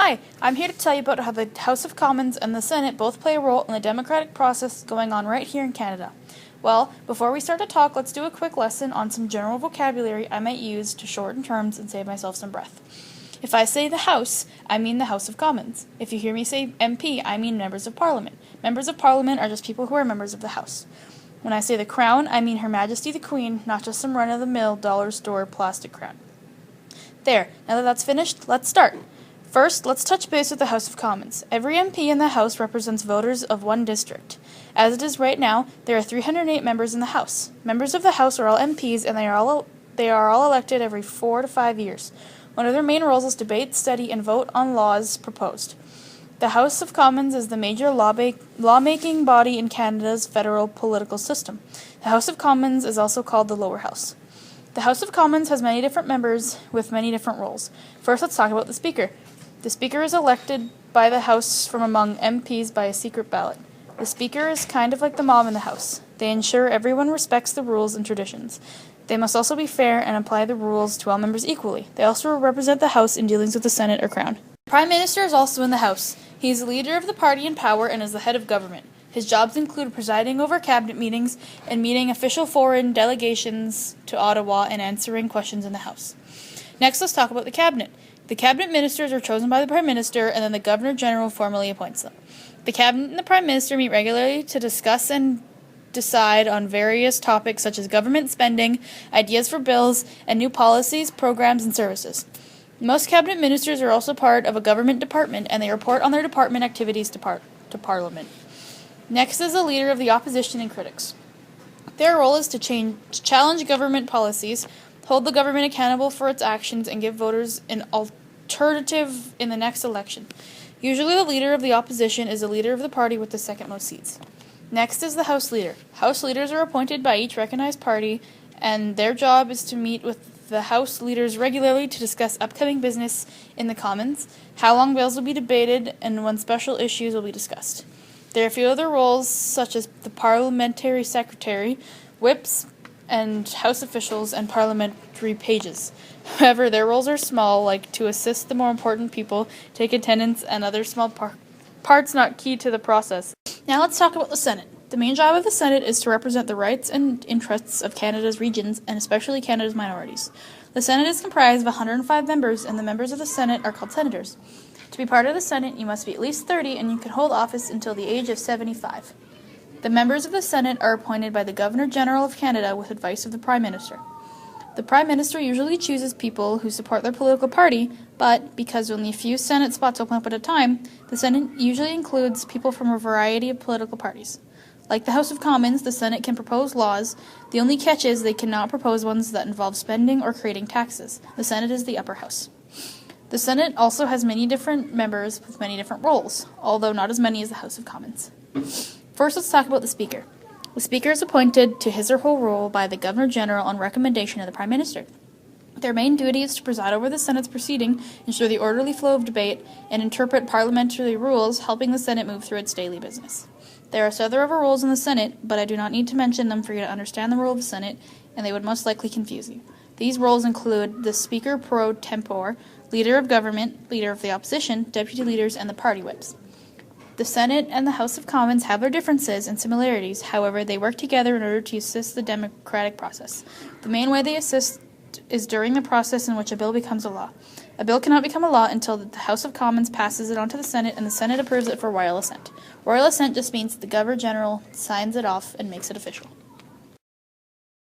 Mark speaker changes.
Speaker 1: Hi, I'm here to tell you about how the House of Commons and the Senate both play a role in the democratic process going on right here in Canada. Well, before we start to talk, let's do a quick lesson on some general vocabulary I might use to shorten terms and save myself some breath. If I say the House, I mean the House of Commons. If you hear me say MP, I mean members of Parliament. Members of Parliament are just people who are members of the House. When I say the Crown, I mean Her Majesty the Queen, not just some run-of-the-mill dollar store plastic crown. There, now that that's finished, let's start. First, let's touch base with the House of Commons. Every MP in the House represents voters of one district. As it is right now, there are 308 members in the House. Members of the House are all MPs, and they are all elected every 4 to 5 years. One of their main roles is debate, study, and vote on laws proposed. The House of Commons is the major lawmaking body in Canada's federal political system. The House of Commons is also called the lower house. The House of Commons has many different members with many different roles. First, let's talk about the Speaker. The Speaker is elected by the House from among MPs by a secret ballot. The Speaker is kind of like the mom in the House. They ensure everyone respects the rules and traditions. They must also be fair and apply the rules to all members equally. They also represent the House in dealings with the Senate or Crown. The Prime Minister is also in the House. He is the leader of the party in power and is the head of government. His jobs include presiding over cabinet meetings and meeting official foreign delegations to Ottawa and answering questions in the House. Next, let's talk about the Cabinet. The Cabinet Ministers are chosen by the Prime Minister, and then the Governor-General formally appoints them. The Cabinet and the Prime Minister meet regularly to discuss and decide on various topics such as government spending, ideas for bills, and new policies, programs, and services. Most Cabinet Ministers are also part of a government department, and they report on their department activities to Parliament. Next is the leader of the opposition and critics. Their role is to challenge government policies, hold the government accountable for its actions, and give voters an alternative in the next election. Usually the leader of the opposition is the leader of the party with the second most seats. Next is the House Leader. House leaders are appointed by each recognized party, and their job is to meet with the House leaders regularly to discuss upcoming business in the Commons, how long bills will be debated, and when special issues will be discussed. There are a few other roles, such as the Parliamentary Secretary, whips, and House officials, and parliamentary pages. However, their roles are small, like to assist the more important people, take attendance, and other small parts not key to the process. Now let's talk about the Senate. The main job of the Senate is to represent the rights and interests of Canada's regions, and especially Canada's minorities. The Senate is comprised of 105 members, and the members of the Senate are called senators. To be part of the Senate, you must be at least 30, and you can hold office until the age of 75. The members of the Senate are appointed by the Governor-General of Canada with advice of the Prime Minister. The Prime Minister usually chooses people who support their political party, but because only a few Senate spots open up at a time, the Senate usually includes people from a variety of political parties. Like the House of Commons, the Senate can propose laws. The only catch is they cannot propose ones that involve spending or creating taxes. The Senate is the upper house. The Senate also has many different members with many different roles, although not as many as the House of Commons. First, let's talk about the Speaker. The Speaker is appointed to his or her role by the Governor-General on recommendation of the Prime Minister. Their main duty is to preside over the Senate's proceeding, ensure the orderly flow of debate, and interpret parliamentary rules, helping the Senate move through its daily business. There are several other roles in the Senate, but I do not need to mention them for you to understand the role of the Senate, and they would most likely confuse you. These roles include the Speaker pro tempore, Leader of Government, Leader of the Opposition, Deputy Leaders, and the Party Whips. The Senate and the House of Commons have their differences and similarities, however, they work together in order to assist the democratic process. The main way they assist is during the process in which a bill becomes a law. A bill cannot become a law until the House of Commons passes it on to the Senate and the Senate approves it for royal assent. Royal assent just means the Governor-General signs it off and makes it official.